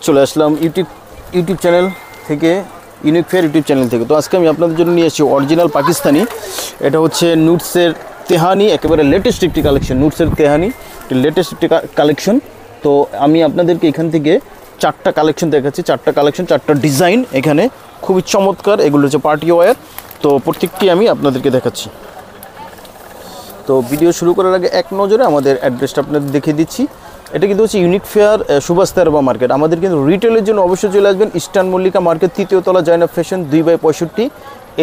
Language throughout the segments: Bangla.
চলে আসলাম ইউটিউব চ্যানেল থেকে, ইউনিক ফেয়ার ইউটিউব চ্যানেল থেকে। তো আজকে আমি আপনাদের জন্য নিয়ে এসেছি অরিজিনাল পাকিস্তানি, এটা হচ্ছে নুটসের তেহানি, একেবারে লেটেস্ট একটি কালেকশন। নুটসের তেহানি লেটেস্ট একটি কালেকশন। তো আমি আপনাদেরকে এখান থেকে চারটা কালেকশন দেখাচ্ছি, চারটা ডিজাইন এখানে খুবই চমৎকার। এগুলো হচ্ছে পার্টি ওয়্যার। তো প্রত্যেকটি আমি আপনাদেরকে দেখাচ্ছি। তো ভিডিও শুরু করার আগে এক নজরে আমাদের অ্যাড্রেসটা আপনাদের দেখিয়ে দিচ্ছি। এটা কিন্তু হচ্ছে ইউনিক ফেয়ার সুভাষ তেরবা মার্কেট। আমাদের কিন্তু রিটেলের জন্য অবশ্যই চলে আসবেন ইস্টার্ন মল্লিকা মার্কেট, 3য় তলা, জয়নাব ফ্যাশন, 2/65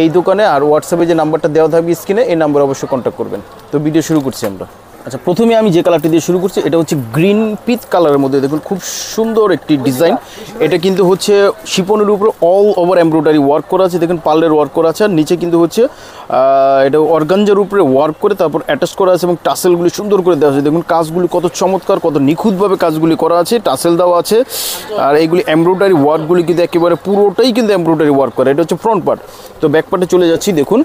এই দোকানে। আর হোয়াটসঅ্যাপে যে নাম্বারটা দেওয়া থাকবে স্ক্রিনে, এই নাম্বারে অবশ্যই কন্ট্যাক্ট করবেন। তো ভিডিও শুরু করছি আমরা। আচ্ছা, প্রথমে আমি যে কালারটি দিয়ে শুরু করছি, এটা হচ্ছে গ্রিন পিচ কালারের মধ্যে। দেখুন খুব সুন্দর একটি ডিজাইন। এটা কিন্তু হচ্ছে শিপনের উপরে অল ওভার এমব্রয়ডারি ওয়ার্ক করা আছে। দেখুন পার্লের ওয়ার্ক করা আছে। আর নিচে কিন্তু হচ্ছে এটা অর্গানজার উপরে ওয়ার্ক করে তারপর অ্যাটাচ করা আছে এবং টাসেলগুলি সুন্দর করে দেওয়া আছে। দেখুন কাজগুলি কত চমৎকার, কত নিখুঁতভাবে কাজগুলি করা আছে। টাসেল দেওয়া আছে। আর এইগুলি এমব্রয়ডারি ওয়ার্কগুলি কিন্তু একেবারে পুরোটাই কিন্তু এমব্রয়ডারি ওয়ার্ক করা। এটা হচ্ছে ফ্রন্ট পার্ট। তো ব্যাক পার্টে চলে যাচ্ছি। দেখুন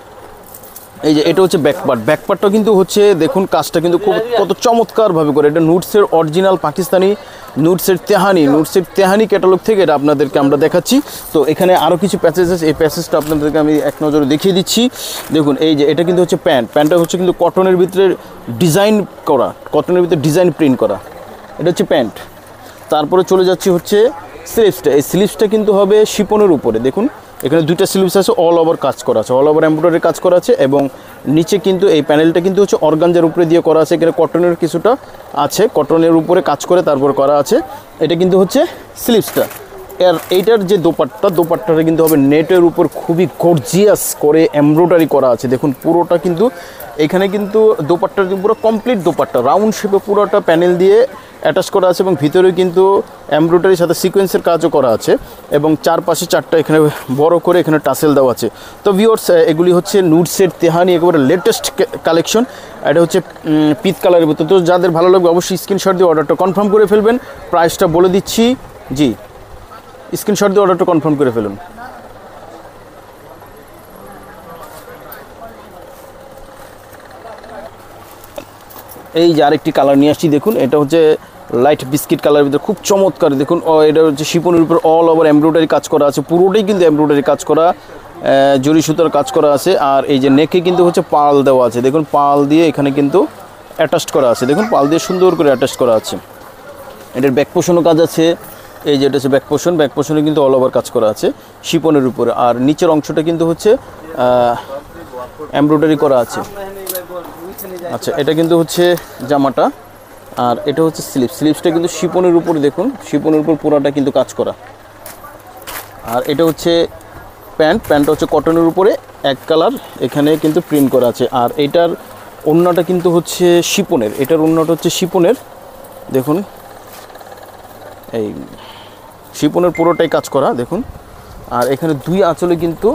এই যে এটা হচ্ছে ব্যাক পার্টটা কিন্তু হচ্ছে, দেখুন কাজটা কিন্তু খুব কত চমৎকারভাবে করে। এটা নুটসের অরিজিনাল পাকিস্তানি নুটসের তেহানি ক্যাটালগ থেকে এটা আপনাদেরকে আমরা দেখাচ্ছি। তো এখানে আরও কিছু প্যাচেস আছে, এই প্যাচেসটা আপনাদেরকে আমি এক নজরে দেখিয়ে দিচ্ছি। দেখুন এই যে এটা কিন্তু হচ্ছে প্যান্টটা হচ্ছে কিন্তু কটনের ভিতরে ডিজাইন করা, কটনের ভিতরে ডিজাইন প্রিন্ট করা। এটা হচ্ছে প্যান্ট। তারপরে চলে যাচ্ছি হচ্ছে স্লিভসটা। এই স্লিভসটা কিন্তু হবে শিপনের উপরে। দেখুন এখানে দুইটা স্লিভস আছে, অল ওভার কাজ করা আছে, অল ওভার এমব্রয়ডারি কাজ করা আছে। এবং নিচে কিন্তু এই প্যানেলটা কিন্তু হচ্ছে অর্গানজার উপরে দিয়ে করা আছে। এখানে কটনের কিছুটা আছে, কটনের উপরে কাজ করে তারপর করা আছে। এটা কিন্তু হচ্ছে স্লিভসটা। আর এইটার যে দোপাট্টাটা কিন্তু হবে নেটের উপর খুবই গর্জিয়াস করে এমব্রয়ডারি করা আছে। দেখুন পুরোটা কিন্তু এখানে কিন্তু দোপাট্টার পুরো কমপ্লিট দোপাট্টা রাউন্ড শেপে পুরোটা প্যানেল দিয়ে অ্যাটাচ করা আছে এবং ভিতরে কিন্তু এমব্রয়ডারির সাথে সিকোয়েন্সের কাজও করা আছে। এবং চারপাশে চারটা এখানে বড় করে এখানে টাসেল দেওয়া আছে। তো ভিউয়ার্স, এগুলি হচ্ছে নুটসের তেহানি, একেবারে লেটেস্ট কালেকশন। এটা হচ্ছে পিচ কালারের ভিতরে। তো যাদের ভালো লাগবে অবশ্যই স্ক্রিনশট দিয়ে অর্ডারটা কনফার্ম করে ফেলবেন। প্রাইসটা বলে দিচ্ছি, জি স্ক্রিনশট দিয়ে অর্ডারটা কনফার্ম করে ফেলুন। এই যে আরেকটি কালার নিয়ে আসছি। দেখুন এটা হচ্ছে লাইট বিস্কিট কালারের ভিতরে, খুব চমৎকার। দেখুন এটা হচ্ছে শিপনের উপর অল ওভার এমব্রয়ডারি কাজ করা আছে, পুরোটাই কিন্তু এমব্রয়ডারি কাজ করা, জরি সুতার কাজ করা আছে। আর এই যে নেকে কিন্তু হচ্ছে পাল দেওয়া আছে। দেখুন পাল দিয়ে এখানে কিন্তু অ্যাটাচ করা আছে। দেখুন পাল দিয়ে সুন্দর করে অ্যাটাচ করা আছে। এটার ব্যাক পোর্শনও কাজ আছে। এই যে এটা হচ্ছে ব্যাক পোর্শনে কিন্তু অল ওভার কাজ করা আছে শিপনের উপরে। আর নিচের অংশটা কিন্তু হচ্ছে এমব্রয়ডারি করা আছে। আচ্ছা, এটা কিন্তু হচ্ছে জামাটা। আর এটা হচ্ছে স্লিভসটা কিন্তু শিপনের উপরে। দেখুন শিপনের উপর পুরোটা কিন্তু কাজ করা। আর এটা হচ্ছে প্যান্টটা হচ্ছে কটনের উপরে এক কালার এখানে কিন্তু প্রিন্ট করা আছে। আর এটার ওড়নাটা কিন্তু হচ্ছে শিপনের, এটার ওড়নাটা হচ্ছে শিপনের। দেখুন এই শিপনের পুরোটাই কাজ করা। দেখুন আর এখানে দুই আঁচলে কিন্তু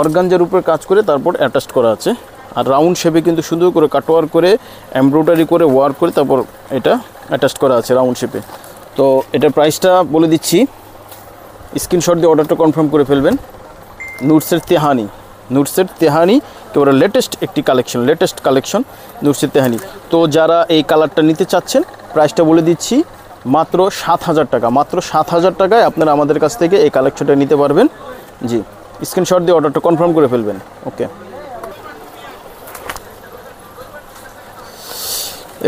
অর্গানজার উপরে কাজ করে তারপর অ্যাটাচ করা আছে। আর রাউন্ড শেপে কিন্তু সুন্দর করে কাটওয়ার্ক করে এমব্রয়ডারি করে ওয়ার্ক করে তারপর এটা অ্যাটাচ করা আছে রাউন্ড শেপে। তো এটার প্রাইসটা বলে দিচ্ছি, স্ক্রিনশট দিয়ে অর্ডারটা কনফার্ম করে ফেলবেন। নুটসের তেহানি একেবারে লেটেস্ট কালেকশন নুটসের তেহানি। তো যারা এই কালারটা নিতে চাচ্ছেন, প্রাইসটা বলে দিচ্ছি মাত্র 7,000 টাকা। মাত্র 7,000 টাকায় আপনারা আমাদের কাছ থেকে এই কালেকশনটা নিতে পারবেন। জি স্ক্রিনশট দিয়ে অর্ডারটা কনফার্ম করে ফেলবেন। ওকে,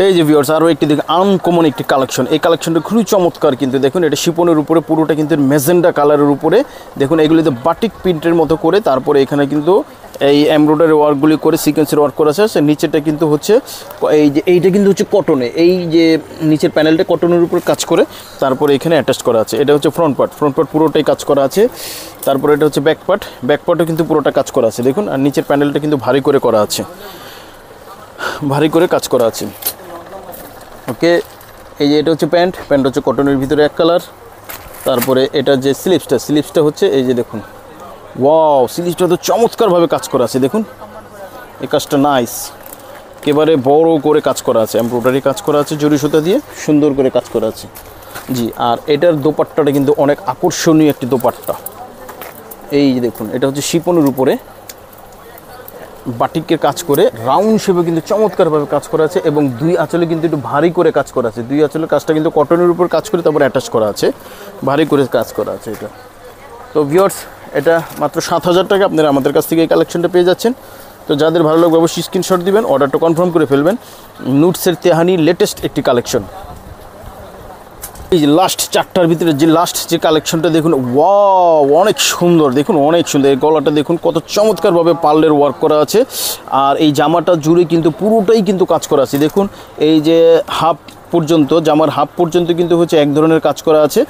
এই যে ভিউয়ার্স আরও একটি দেখুন আনকমন একটি কালেকশন। এই কালেকশনটা খুবই চমৎকার। কিন্তু দেখুন এটা শিপনের উপরে পুরোটা কিন্তু মেজেন্ডা কালারের উপরে। দেখুন এগুলিতে বাটিক প্রিন্টের মতো করে তারপরে এখানে কিন্তু এই এমব্রয়ডারি ওয়ার্কগুলি করে সিকোয়েন্সের ওয়ার্ক করা আছে। সে নিচেটা কিন্তু হচ্ছে এই যে এইটা কিন্তু হচ্ছে কটনে, এই যে নিচের প্যানেলটা কটনের উপর কাজ করে তারপরে এখানে অ্যাটাচ করা আছে। এটা হচ্ছে ফ্রন্ট পার্ট পুরোটাই কাজ করা আছে। তারপরে এটা হচ্ছে ব্যাক পার্টও কিন্তু পুরোটা কাজ করা আছে। দেখুন আর নিচের প্যানেলটা কিন্তু ভারী করে কাজ করা আছে। ওকে, এই যে এটা হচ্ছে প্যান্ট হচ্ছে কটনের ভিতরে এক কালার। তারপরে এটা যে স্লিভসটা হচ্ছে এই যে দেখুন, ওয়াও স্লিভসটা তো চমৎকারভাবে কাজ করা আছে। দেখুন এই কাজটা নাইস, একেবারে বড় করে কাজ করা আছে, এমব্রয়ডারি কাজ করা আছে, জরি সুতা দিয়ে সুন্দর করে কাজ করা আছে। জি আর এটার দোপাট্টাটা কিন্তু অনেক আকর্ষণীয় একটি দোপাট্টা। এই যে দেখুন এটা হচ্ছে শিপনের উপরে বাটিকের কাজ করে রাউন্ড শেপে কিন্তু চমৎকারভাবে কাজ করা আছে এবং দুই আঁচলে কিন্তু একটু ভারী করে কাজ করা আছে। দুই আঁচলের কাজটা কিন্তু কটনের উপর কাজ করে তারপর অ্যাটাচ করা আছে, ভারী করে কাজ করা আছে এটা। তো ভিউয়ার্স, এটা মাত্র 7,000 টাকা আপনারা আমাদের কাছ থেকে এই কালেকশনটা পেয়ে যাচ্ছেন। তো যাদের ভালো লাগবে অবশ্যই স্ক্রিনশট দিবেন, অর্ডারটা কনফার্ম করে ফেলবেন। নুটসের তেহানি লেটেস্ট একটি কালেকশন। এই যে লাস্ট 4টার ভিতরে যে লাস্ট যে কালেকশনটা দেখুন, ওয়াও অনেক সুন্দর, দেখুন অনেক সুন্দর। এই গলাটা দেখুন কত চমৎকারভাবে পার্লের ওয়ার্ক করা আছে, আর এই জামাটা জুড়ে কিন্তু পুরোটাই কিন্তু কাজ করা আছে। দেখুন এই যে হাফ পর্যন্ত, জামার হাফ পর্যন্ত কিন্তু হচ্ছে এক ধরনের কাজ করা আছে,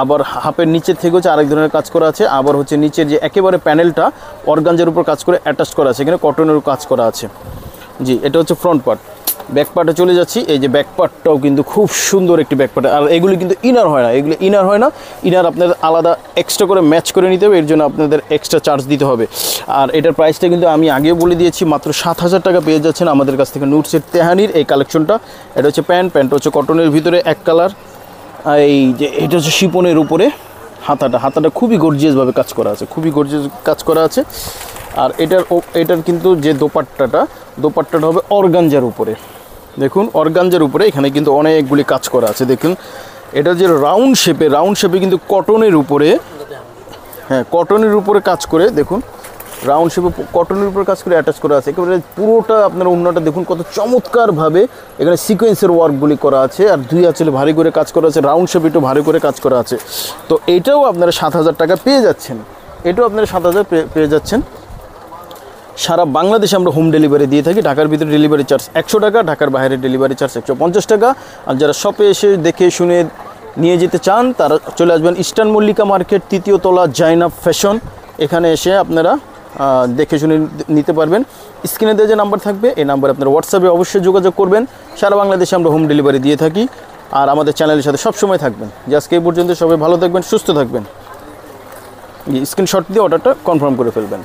আবার হাফের নিচের থেকে হচ্ছে আরেক ধরনের কাজ করা আছে, আবার হচ্ছে নিচের যে একেবারে প্যানেলটা অর্গানজার উপর কাজ করে অ্যাটাচ করা আছে, এখানে কটনের কাজ করা আছে। জি, এটা হচ্ছে ফ্রন্ট পার্ট। ব্যাক পার্টে চলে যাচ্ছি। এই যে ব্যাক পার্টটাও কিন্তু খুব সুন্দর একটি ব্যাক পার্ট, আর এগুলি কিন্তু ইনার হয় না, এগুলি ইনার হয় না। ইনার আপনাদের আলাদা এক্সট্রা করে ম্যাচ করে নিতে হবে, এর জন্য আপনাদের এক্সট্রা চার্জ দিতে হবে। আর এটার প্রাইসটা কিন্তু আমি আগেও বলে দিয়েছি, মাত্র 7,000 টাকা পেয়ে যাচ্ছেন আমাদের কাছ থেকে নুটসের তেহানির এই কালেকশনটা। এটা হচ্ছে প্যান্ট হচ্ছে কটনের ভিতরে এক কালার। এই যে এটা হচ্ছে শিপনের উপরে হাতাটা খুবই গর্জিয়াসভাবে কাজ করা আছে, খুবই গর্জিয়াস কাজ করা আছে। আর এটার কিন্তু যে দোপাট্টাটা হবে অর্গানজার উপরে। দেখুন অর্গানজার উপরে এখানে কিন্তু অনেকগুলি কাজ করা আছে। দেখুন এটা যে রাউন্ড শেপে কিন্তু কটনের উপরে, হ্যাঁ কটনের উপরে কাজ করে, দেখুন রাউন্ড শেপে কটনের উপরে কাজ করে অ্যাটাচ করা আছে। একেবারে পুরোটা আপনার ওড়নাটা দেখুন কত চমৎকারভাবে এখানে সিকোয়েন্সের ওয়ার্কগুলি করা আছে, আর দুই আঁচলে ভারী করে কাজ করা আছে, রাউন্ড শেপে একটু ভারী করে কাজ করা আছে। তো এটাও আপনারা 7,000 টাকা পেয়ে যাচ্ছেন, এটাও আপনারা 7,000 পেয়ে যাচ্ছেন। সারা বাংলাদেশে আমরা হোম ডেলিভারি দিয়ে থাকি। ঢাকার ভিতরে ডেলিভারি চার্জ 100 টাকা, ঢাকার বাইরে ডেলিভারি চার্জ 150 টাকা। আর যারা শপে এসে দেখে শুনে নিয়ে যেতে চান তারা চলে আসবেন ইস্টার্ন মল্লিকা মার্কেট 3য় তলা জাইনাব ফ্যাশন। এখানে এসে আপনারা দেখে শুনে নিতে পারবেন। স্ক্রিনে দেওয়া যে নাম্বার থাকবে এই নাম্বারে আপনারা হোয়াটসঅ্যাপে অবশ্যই যোগাযোগ করবেন। সারা বাংলাদেশে আমরা হোম ডেলিভারি দিয়ে থাকি, আর আমাদের চ্যানেলের সাথে সবসময় থাকবেন। যে আজকে এই পর্যন্ত সবাই ভালো থাকবেন, সুস্থ থাকবেন। স্ক্রিনশট দিয়ে অর্ডারটা কনফার্ম করে ফেলবেন।